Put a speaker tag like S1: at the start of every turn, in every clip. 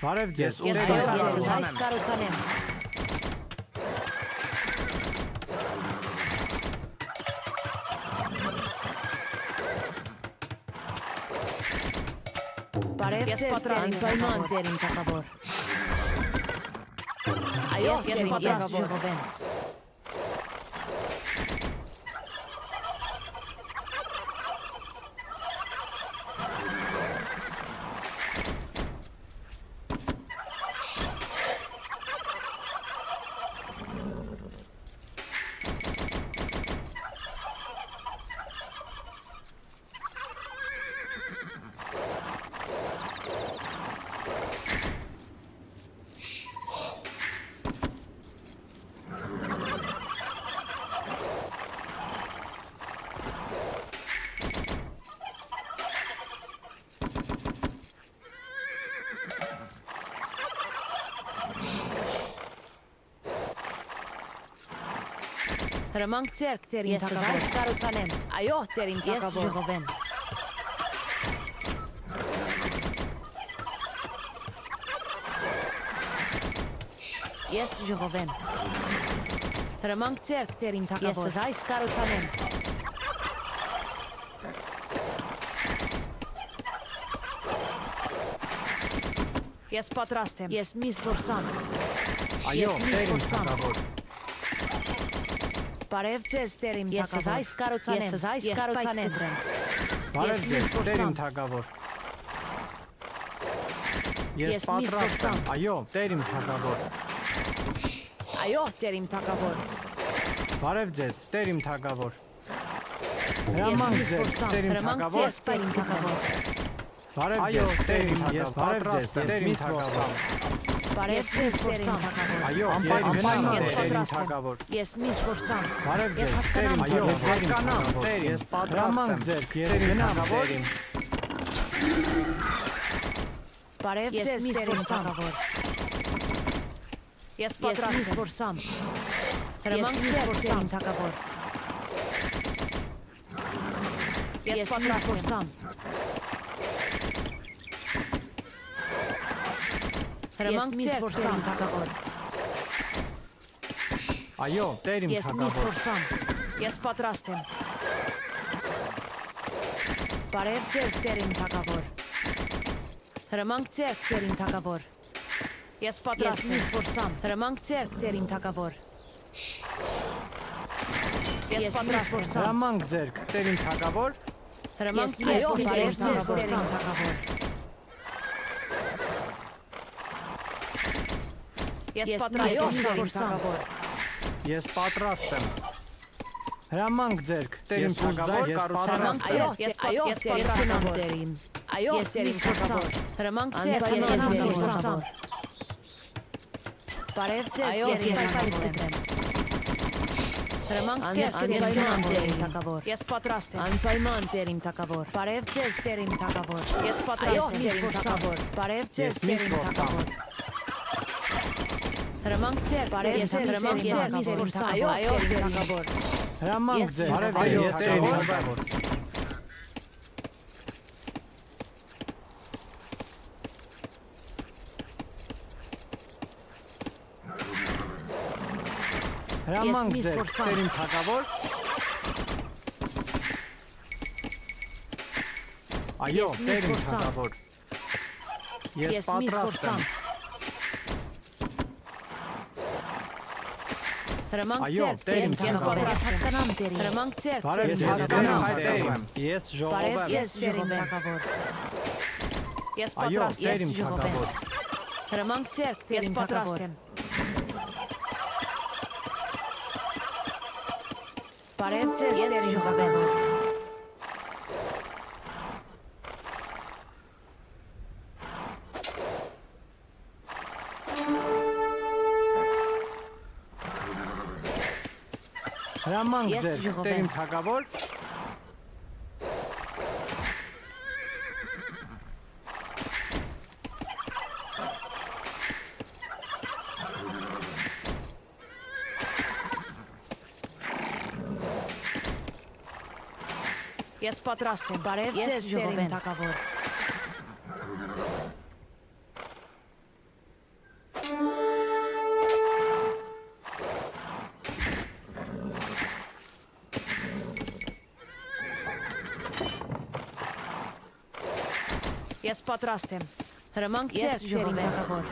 S1: Բարև ձեզ,
S2: Ես այս կառուցանեմ։ Բարև ձեզ, անպայման տերին թագավոր։ Այո, ես պատրաստ եմ։ Հրամանք ձեռք տերին թագավոր։ Ես այս կառուցանեմ։ Այո, տերին թագավոր։ Ես ժողովեմ։ Ես ժողովեմ։ Հրամանք ձեռք տերին թագավոր։ Ես այս կառուցանեմ։ Ես պատրաստ եմ։ Ես մի զորսամ։
S1: Այո, տերին թագավոր։
S2: Բարև ձեզ տերին թագավոր։ Ես այս կառուցանեմ։ Ես այս կառուցանեմ։
S1: Բարև ձեզ տերին թագավոր։ Ես պատրաստ եմ։ Այո, տերին թագավոր։
S2: Այո, տերին թագավոր։
S1: Բարև ձեզ տերին թագավոր։ Հրամանք ձեզ տերին թագավոր։ Բարև ձեզ տերին թագավոր։ Ես պատրաստ եմ տերին թագավոր։
S2: Բարև ձեզ տերին թագավոր։
S1: Այո, անպայման տերին թագավոր։
S2: Ես մի զորսամ։
S1: Բարև ձեզ տերին թագավոր։ Այո, հասկանամ տեր, ես պատրաստ եմ ձերք, ես գնամ տերին։
S2: Բարև ձեզ տերին թագավոր։ Ես պատրաստ եմ զորսամ։ Հրամանք ձեզ տերին թագավոր։ Ես պատրաստ եմ։ Հրամանք ձեզ զորսամ թագավոր։
S1: Այո, տերին
S2: Ես մի
S1: թագավոր։
S2: զորսամ։ Ես պատրաստ եմ։ Բարև ձեզ տերին թագավոր։ Հրամանք ձեզ տերին թագավոր։ Ես պատրաստ եմ զորսամ։ Հրամանք ձեզ տերին թագավոր։ Ես պատրաստ եմ։
S1: Հրամանք ձերք տերին թագավոր։
S2: Հրամանք ձեզ զորսամ թագավոր։ Ես պատրաստ եմ թագավոր։
S1: Ես պատրաստ եմ։ Հրամանք ձերք տերին թագավոր, ես պատրաստ եմ։
S2: Ես պատրաստ եմ տերին։ Այո, տերին թագավոր։ Հրամանք ձեզ զորսամ։ Բարև ձեզ տերին թագավոր։ Հրամանք ձեզ տերին թագավոր։ Ես պատրաստ եմ։ Անպայման տերին թագավոր։ Բարև ձեզ տերին թագավոր։ Ես պատրաստ եմ տերին թագավոր։ Բարև ձեզ տերին թագավոր։ Հրամանք ձեր, բարև ձեզ, հրամանք ձեր, մի զորսամ, այո, տերին թագավոր։
S1: Հրամանք ձեր, բարև ձեզ, տերին թագավոր։ Հրամանք ձեր, տերին թագավոր։ Այո, տերին թագավոր։ Ես պատրաստ եմ։
S2: Հրամանք ձեր, տերին թագավոր, ես հասկանամ տերին։ Հրամանք ձեր,
S1: ես հասկանամ տերին։ Ես ժողովեմ։
S2: Բարև ձեզ տերին թագավոր։ Ես պատրաստ եմ ժողովեմ։ Հրամանք ձեր, տերին թագավոր։ Բարև ձեզ տերին ժողովեմ։
S1: Հրամանք ձեր, տերին թագավոր։
S2: Ես պատրաստ եմ, բարև ձեզ տերին թագավոր։ Ես պատրաստ եմ։ Հրամանք ձեռք դերին թակավոր։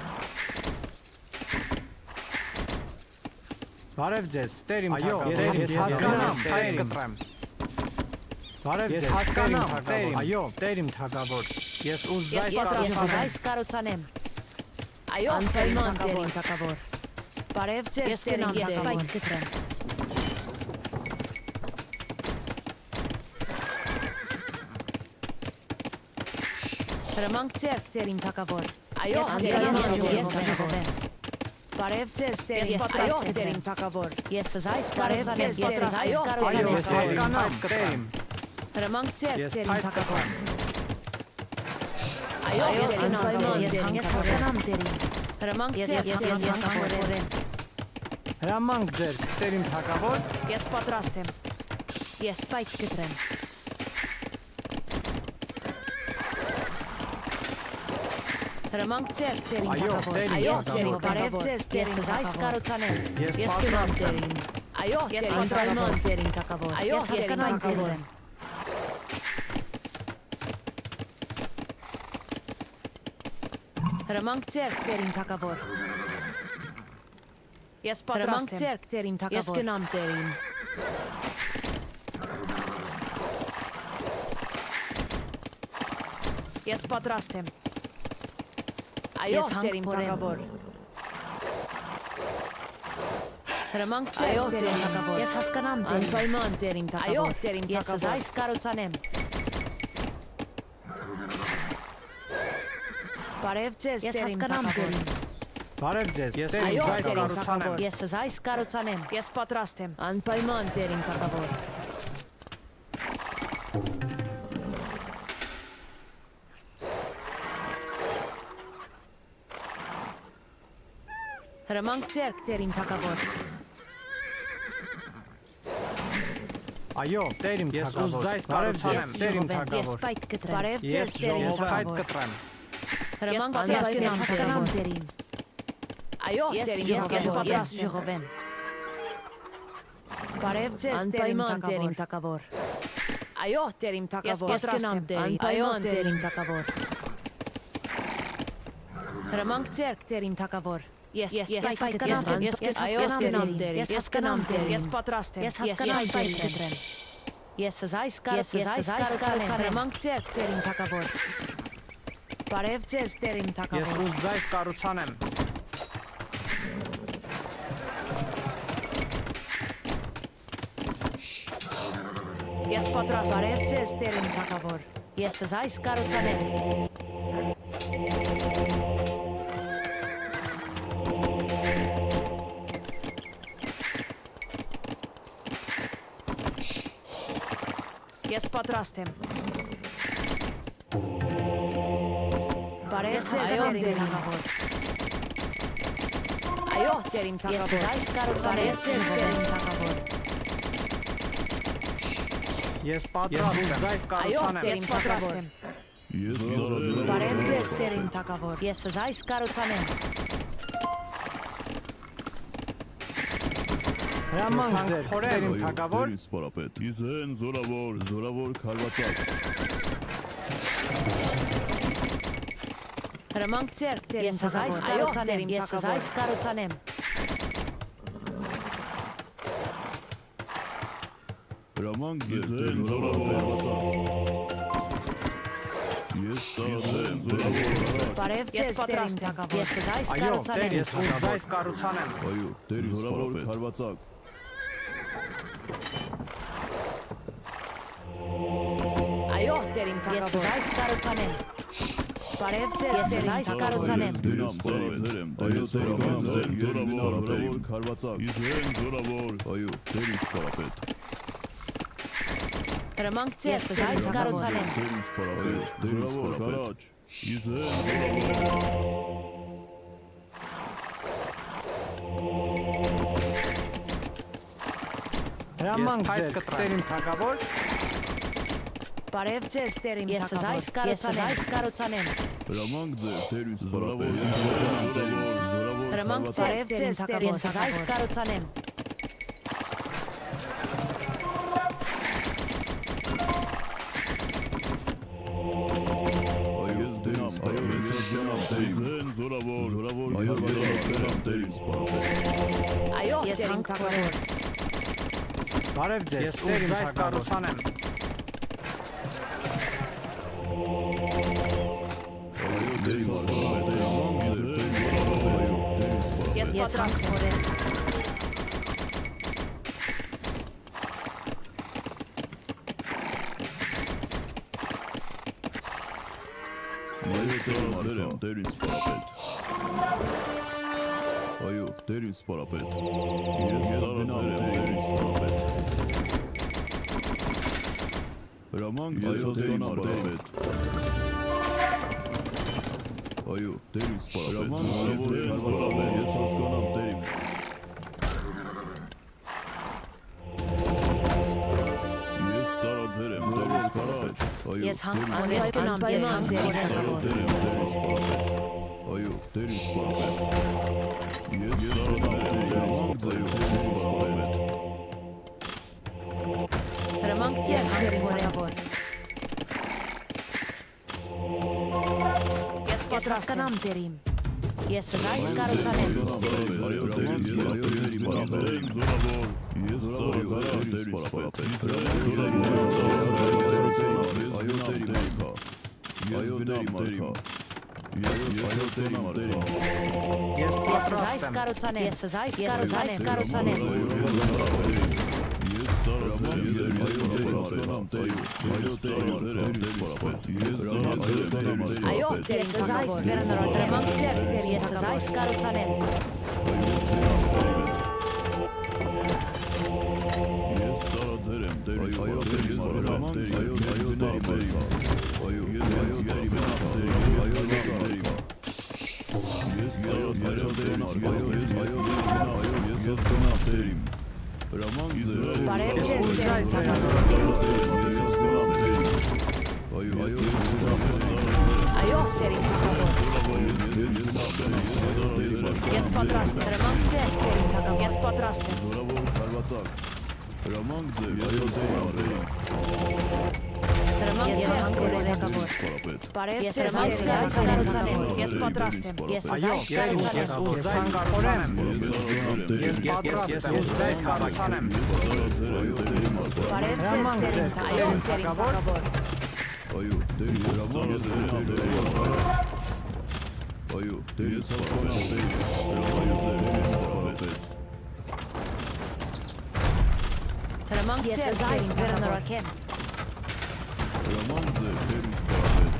S1: Բարև ձեզ, Տեր իմ
S3: Այո,
S1: թագավոր։
S3: ես հասկանամ, հայր կտրեմ։
S1: Բարև
S3: Ես
S1: ձեզ, Տեր իմ
S3: հասկանամ,
S1: թագավոր։
S3: այո,
S1: Տեր իմ թագավոր։ Ես
S2: Ես
S1: ուզայս
S2: այս կառուցանեմ։ Այո, անպայման դերին թակավոր։ Բարև ձեզ, դերին թակավոր։ Ես կտրեմ։ Հրամանք ձեռք դերին թակավոր։ Այո, անպայման ես կտրեմ։ Բարև ձեզ, դերին պատրաստ դերին թակավոր։ Ես այս կառուցանեմ, ես այս
S1: Այո,
S2: կառուցանեմ։
S1: ես հասկանամ, Տեր իմ։
S2: Հրամանք ձեռք
S1: Ես
S2: դերին
S1: փայտ
S2: թակավոր։
S1: կտրեմ։
S2: Այո, ես անպայման ես հասկանամ դերին։ Հրամանք ձեռք ես հասկանամ։
S1: Հրամանք ձեր, Տեր իմ թագավոր։
S2: Ես պատրաստ եմ։ Ես պայթ կտրեմ։ Հրամանք ձեռք դերին
S1: Այո,
S2: թակավոր։
S1: Տեր իմ
S2: Այո,
S1: թագավոր։
S2: բարև ձեզ, ես այս կառուցանեմ։
S1: Ես
S2: Ես
S1: պատրաստ
S2: կնամ
S1: եմ։
S2: դերին։ Այո, ես անպայման դերին թակավոր։ Այո, ես հասկանամ դերին։ Հրամանք ձեռք դերին թակավոր։ Ես պատրաստ եմ։ Ձեռք դերին թակավոր։ Ես կնամ դերին։ Ես պատրաստ եմ։ Այո, դերին թակավոր։ Հրամանք ձեռք դերին թակավոր։ Ես հասկանամ դերին։ Անպայման դերին թակավոր։ Այո, դերին թակավոր։ Ես այս կառուցանեմ։ Բարև ձեզ,
S4: Ես
S2: դերին
S4: հասկանամ
S2: թակավոր։
S1: Բարև ձեզ, Տեր
S2: Այո,
S1: իմ
S2: դերին
S1: կառուցանեմ։
S2: թակավոր։ Ես այս կառուցանեմ։ Ես պատրաստ եմ։ Անպայման դերին թակավոր։ Հրամանք ձեռք դերին թակավոր։
S1: Այո, Տեր իմ
S3: Ես
S1: թագավոր։
S3: ուզայս
S1: Բարև
S3: կառուցանեմ,
S1: ձեզ, Տեր իմ
S2: Ես
S1: թագավոր։
S2: պայթ կտրեմ։ Բարև
S1: Ես
S2: ձեզ, դերին
S1: ժողովուրդ
S3: Փայտ
S2: թակավոր։
S3: կտրեմ։
S2: Հրամանք
S4: Ես
S2: ձեռք ես հասկանամ
S4: հասկանամ
S2: դերին։ Այո, դերին ես պատրաստ եմ։
S4: ժողովեմ։
S2: Բարև ձեզ, դերին թակավոր։ Այո, դերին թակավոր։ Ես կնամ դերին։ Այո, դերին թակավոր։ Հրամանք ձեռք դերին թակավոր։ Ես
S4: հասկանամ,
S2: ես
S4: այո,
S2: կնամ
S4: դերին,
S2: դերին։
S4: ես
S2: Ես կնամ դերին։ Ես պատրաստ եմ։
S4: Ես հասկանամ
S2: պայթ
S4: դերին։
S2: կտրեմ։ Ես այս կառուցանեմ։ Հրամանք ձեռք դերին թակավոր։ Բարև ձեզ, դերին
S3: Ես
S2: թակավոր։
S3: ուզայս կառուցանեմ։
S2: Ես պատրաստ եմ։ Բարև ձեզ, դերին թակավոր։ Ես այս կառուցանեմ։ Ես պատրաստ եմ։ Բարև ձեզ, դերին թակավոր։ Այո, դերին թակավոր։ Ես այս կառուցանեմ։ Ես ձեզ, դերին թակավոր։
S3: Ես պատրաստ եմ։ Ուզայս
S2: Այո,
S3: կառուցանեմ։
S2: դերին թակավոր։ Բարև ձեզ, դերին թակավոր։ Ես այս կառուցանեմ։
S1: Հրամանք ձեր,
S3: փորել,
S1: Տեր իմ
S5: Այո,
S1: թագավոր։
S5: Տեր սպարապետ։ Իզեն զորավոր քարվացակ։
S2: Հրամանք ձեռք դերին թակավոր։ Այո, դերին ես այս կառուցանեմ։
S5: Հրամանք ձեր զորավոր քարվացակ։ Ես ծառայեմ զորավոր։
S2: Բարև ձեզ, դերին թակավոր։ Ես այս
S3: Այո, Տեր,
S2: կառուցանեմ։
S3: ես ուզայս կառուցանեմ։
S5: Այո, Տեր զորավոր քարվացակ։
S2: Այո, դերին թակավոր։ Ես այս կառուցանեմ։ Բարև ձեզ, դերին այս կառուցանեմ։
S5: Դերին ծառայեմ։ Այո, Տեր զորավոր քարվացակ։ Իզեն զորավոր։ Այո, Տեր սպարապետ։
S2: Հրամանք ձեզ, այս կառուցանեմ։
S5: Տեր սպարապետ։ Զորավոր քարաչ։ Իզեն
S1: Հրամանք
S3: Ես
S1: ձեր,
S3: փայտ կտրեմ։
S1: Տեր իմ թագավոր։
S2: Բարև ձեզ, դերին թակավոր։ Ես այս կառուցանեմ։
S5: Հրամանք ձեր, Տեր սպարապետ։ Զորավոր
S2: Հրամանք բարև ձեզ, դերին ես այս կառուցանեմ։
S5: Այո, զորավոր, այո, վերահսկանամ տերիմ սպարապետ։
S2: Այո, տերիմ թագավոր։
S3: Բարև ձեզ, ուր զայս կառուցանեմ։
S5: Այո, տերիմ սպարապետ,
S2: Ես պատրաստ եմ։
S5: Տերին սպարապետ։ Այո, տերին սպարապետ։ Ես զարդենամ տերին սպարապետ։ Հրամանք այո տերին սպարապետ։ Այո, տերին սպարապետ։ Ես հասկանամ տերին։ Ես ծարաձեր եմ տերին սպարապետ։
S2: Ես հանգրվեմ, ես հանգրվեմ։
S5: Այո, տերին սպարապետ։ Ես զարդենամ տերին սպարապետ։
S2: Հրամանք ձեզ հանգրվեմ։ Ես պատրաստանամ տերիմ։ Ես զայս կառուցանեմ։
S5: Այո, տերին սպարապետ։ Ես զարդենամ տերին սպարապետ։ Այո, տերին մարկա։ Այո, տերին մարկա։ Այո, տերին մարկա։
S3: Ես
S2: Ես
S3: պատրաստ
S2: զայս
S3: եմ։
S2: կառուցանեմ։ Ես զայս կառուցանեմ։
S5: Ես ծարաձեր եմ հասկանամ տերին։ Այո, տերին սպարապետ։ Ես ծարաձեր եմ
S2: Այո, ես զայս վերնորոտ։ Հրամանք ձեր տեր, ես զայս կառուցանեմ։
S5: Ես ծարաձեր եմ տերին սպարապետ։ Այո, տերին Այո, ես տերին
S2: Բարև ձեզ, Այո, տերին թագավոր։ Ես պատրաստ եմ, հրամանք ձեր տերին թագավոր։ Ես պատրաստ եմ։
S5: Զորավոր քարվածակ հրամանք ձեր այո ծերին
S2: Հրամանք ես հանգրվեմ թագավոր։
S5: սպարապետ
S2: Բարև ձեզ, զայս կառուցանեմ։ Ես պատրաստ եմ։ Ես
S3: Այո,
S2: զայս կառուցանեմ։
S3: ուր զայս կառուցանեմ։ Ես
S5: Ես
S3: պատրաստ եմ, ուր զայս կառուցանեմ։
S2: Բարև ձեզ, տերին թագավոր։ Այո, տերին թագավոր։
S5: այո դեր հրամանք այո դեր հասկանամ դեր այո ձեր սպարապետ
S2: Հրամանք ես զայս վերնորոքեմ։
S5: հրամանք ձեր դեր սպարապետ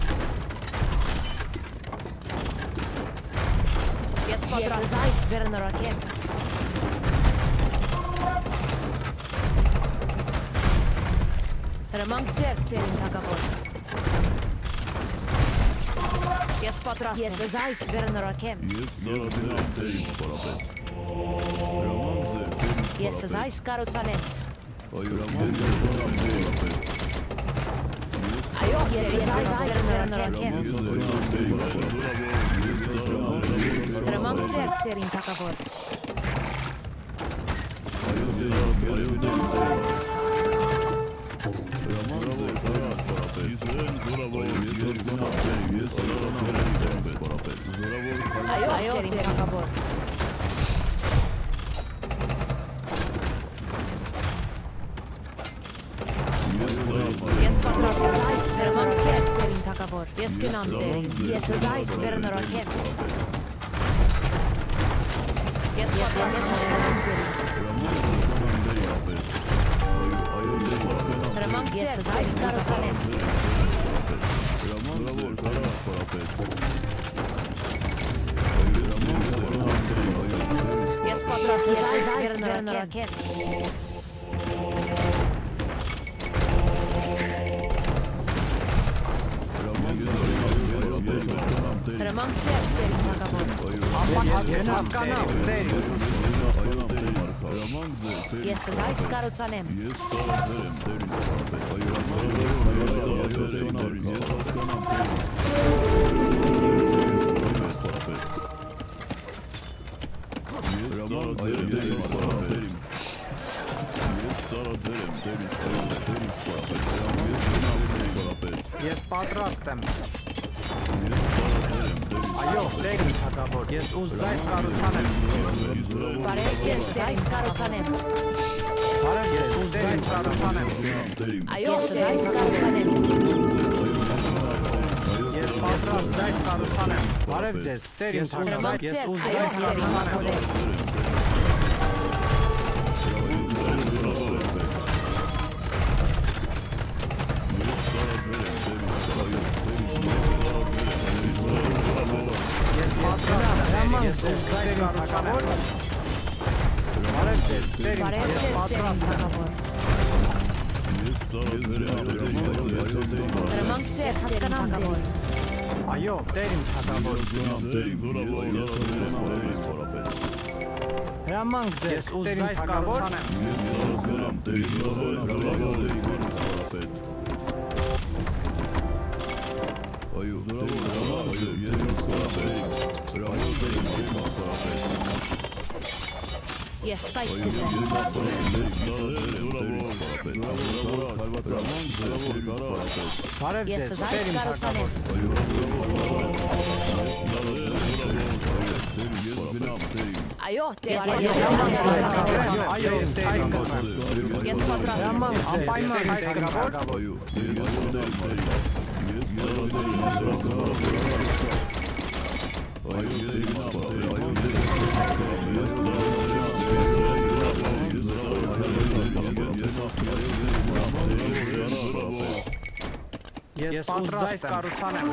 S2: Ես պատրաստ զայս վերնորոքեմ։ Հրամանք ձեր տերին թագավոր։ Ես պատրաստ եմ։ Ես զայս վերնորոքեմ։
S5: ես ծառայում դեր սպարապետ հրամանք ձեր դեր
S2: Ես զայս կառուցանեմ։
S5: այո հրամանք ձեր սպարապետ
S2: Այո, ես զայս վերնորոքեմ։ Հրամանք ձեր տերին թագավոր։ Այո, տերին թագավոր։ Ես պատրաստ եմ զայս հրամանք ձեր տերին թագավոր։ Ես գնամ տերին։ Ես զայս վերնորոքեմ։ Ես հասկանամ տերին։ Հրամանք ես զայս կառուցանեմ։ Ես պատրաստ եմ զայս վերնորոքեմ։ Հրամանք ձեր տերին թագավոր։
S3: Ես հասկանամ, դեր։
S2: Ես զայս կառուցանեմ։
S5: Ես ծառայել եմ դերին սպարապետ այո ես հասկանամ դերին սպարապետ ես ծառայել եմ դերին սպարապետ
S3: Ես պատրաստ եմ։
S5: ես ծառայել եմ դերին
S1: Այո, տերիմ թագավոր, ես ուզայս կառուցանեմ։
S2: Բարև ձեզ, այս կառուցանեմ։
S1: Բարև ես ուզայս կառուցանեմ։
S2: Այո, այս կառուցանեմ։
S1: Ես պատրաստ այս կառուցանեմ։ Բարև ձեզ, տերիմ թագավոր, ես ուզայս կառուցանեմ։ Ես ուզայս կառուցանեմ։ Բարև ձեզ, տերիմ
S2: Բարև ձեզ,
S1: պատրաստ եմ։
S2: Հրամանք ձեզ, հասկանամ թագավոր։
S1: Այո, տերիմ թագավոր։ Հրամանք ձեզ, ուզայս կառուցանեմ։
S2: Ես պայք կզեմ։
S1: Բարև
S2: Ես
S1: ձեզ,
S2: այս
S1: տերիմ
S2: կառուցանեմ։
S1: թագավոր։
S2: Այո,
S1: Այո, ես տերիմ կառուցանեմ։
S2: ես պատրաստ եմ։
S1: Հրամանք անպայման տերիմ թագավոր։ Ես պատրաստ կառուցանեմ։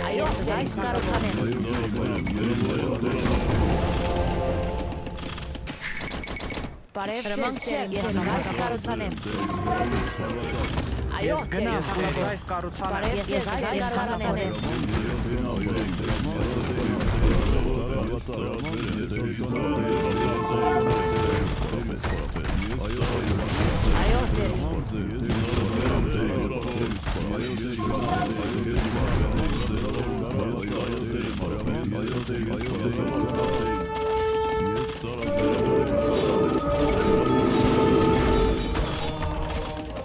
S2: Այո, այս կառուցանեմ։ Բարև ձեզ, ես այս կառուցանեմ։ Այո,
S1: Գնաս, ուզայս կառուցանեմ։
S2: բարև ձեզ, այս կառուցանեմ։ Այո, տեր։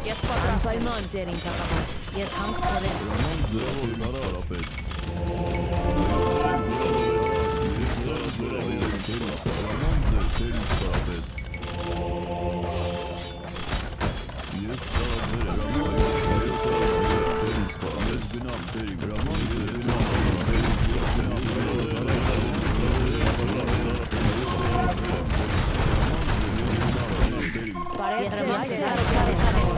S2: Ես պատրաստ եմ տերին թագավոր։ Ես հանք կորեմ։ Բարև ձեզ, այս կառուցանեմ։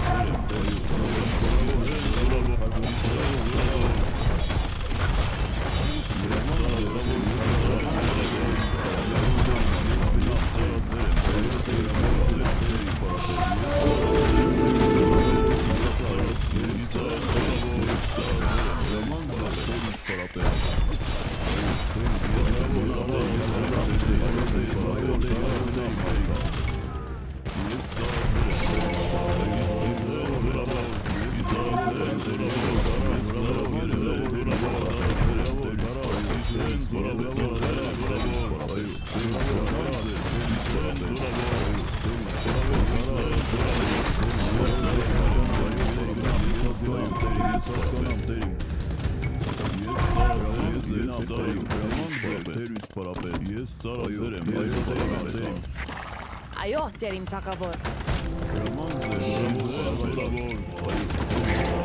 S2: Այո, տերին թագավոր։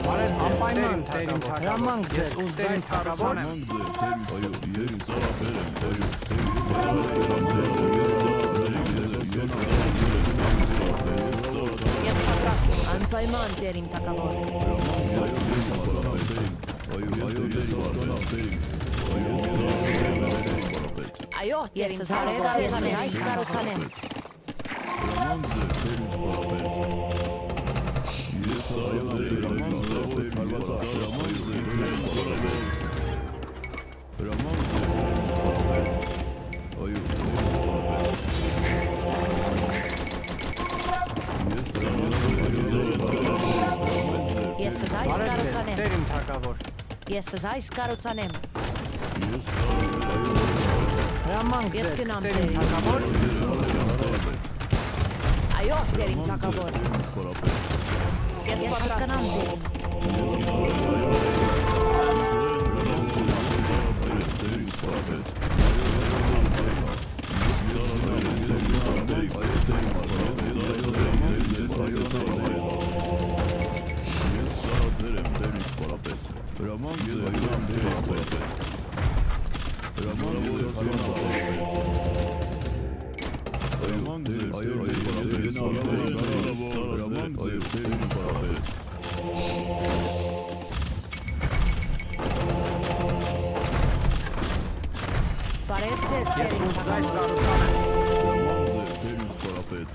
S1: Բարև անպայման տերիմ թագավոր։ Հրամանք ձեզ, ուզայս կառուցանեմ։
S2: Ես պատրաստ եմ, անպայման տերին թագավոր։ Այո, տերին թագավոր, այս կառուցանեմ։
S5: Yes,
S2: Ես այս
S1: Բարև ձեզ,
S2: կառուցանեմ։
S1: Տեր իմ թագավոր։
S2: Ես այս կառուցանեմ։
S1: Հրամանք
S2: Ես
S1: ձեր,
S2: գնամ
S1: Տեր իմ
S2: Տեր։
S1: թագավոր։
S2: Այո, Տեր իմ թագավոր։ Ես պատրաստեմ Տեր։ Բարև ձեզ, Տեր
S1: Ես
S2: իմ
S1: ուզում այս
S2: թագավոր։
S1: կառուցանեմ։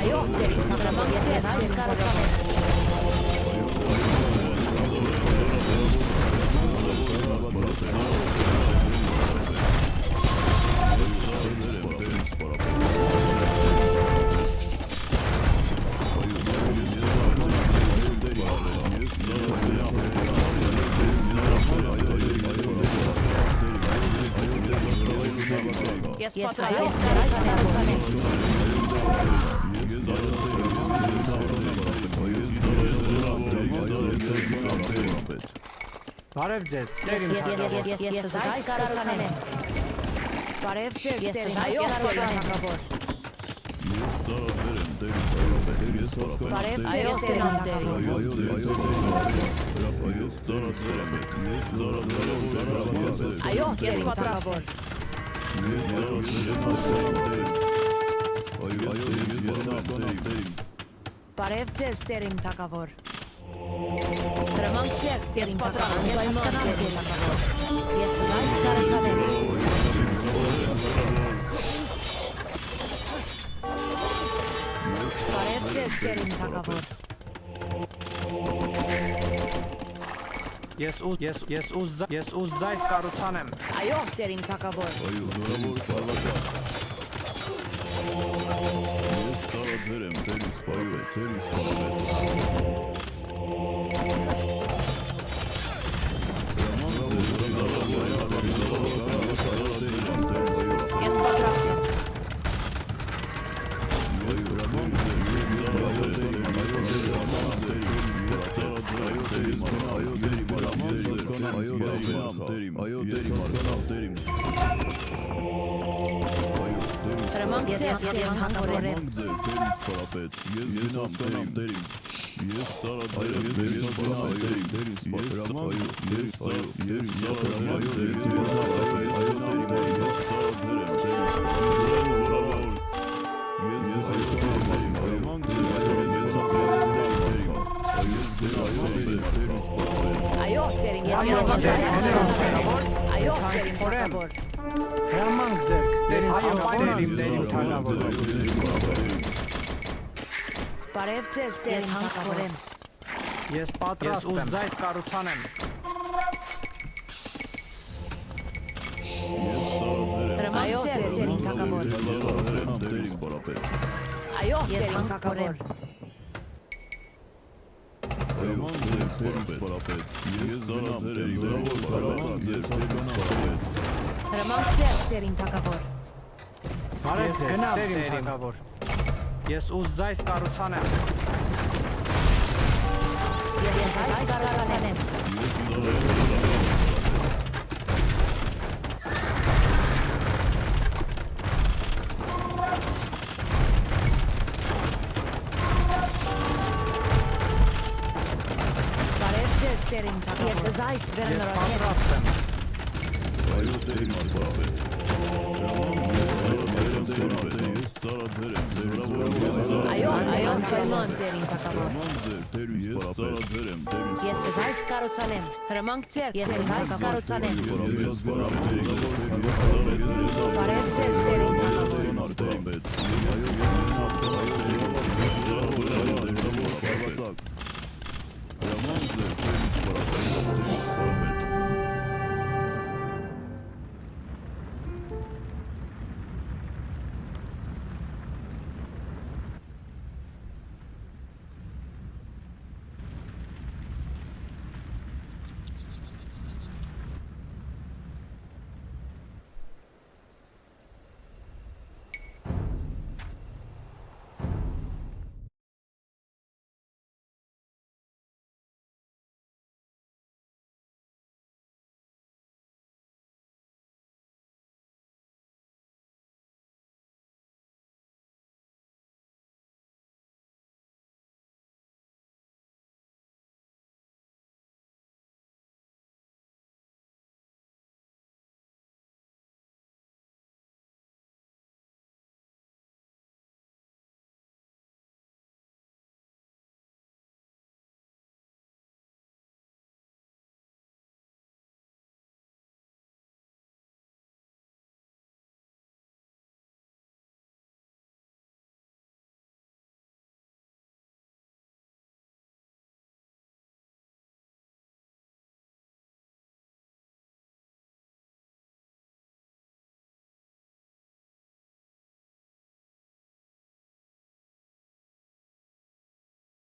S2: Այո, Տեր իմ թագավոր, ես այս կառուցանեմ։ Ես պատրաստեմ կառուցանեմ։
S1: Բարև ձեզ, Տեր իմ թագավոր։
S2: Ես այս կառուցանեմ։ Բարև ձեզ, Տեր իմ թագավոր։ Բարև ձեզ, Տեր իմ թագավոր։ Այո, ես պատրաստեմ։ Բարև ձեզ, Տեր իմ թագավոր։ Հրամանք ձեր, ես պատրաստում եմ հասկանալ Տեր թագավոր։ Ես այս կառուցանեմ։ Բարև ձեզ, Տեր իմ թագավոր։
S1: Ես ուզում այս կառուցանեմ։
S2: Այո, Տեր իմ թագավոր։ Ես պատրաստում։ Հրամանք ձեզ, ես հանգորեմ։ Այո, Տեր իմ թագավոր։ Այո, Տեր իմ թագավոր։
S1: Հրամանք ձեր, Տեր իմ թագավոր։
S2: Բարև ձեզ, Տեր իմ թագավորեմ։
S1: Ես պատրաստ եմ։ Ես ուզում այս կառուցանեմ։
S2: Այո, Տեր իմ թագավոր։ Այո, ես հանգորեմ։ Հրամանք ձեր, Տեր իմ թագավոր։
S1: Բարև ձեզ, Տեր իմ թագավոր։ Ես ուզում այս կառուցանեմ։
S2: Ես այս կառուցանեմ։ Բարև ձեզ, Տեր իմ թագավոր։ Ես այս
S1: Ես
S2: վերնորոգեմ։
S1: պատրաստ եմ։
S2: Այո, այո, Անկայման դերին թակավոր։
S5: Նման ձեր Տեր ես ծառաձեր եմ Տեր ինձ
S2: Ես ես այս կառուցանեմ։ Հրամանք ձեր, ես ես այս կառուցանեմ։
S5: Ես զորավոր
S2: Բարև ձեզ դերին թակավոր։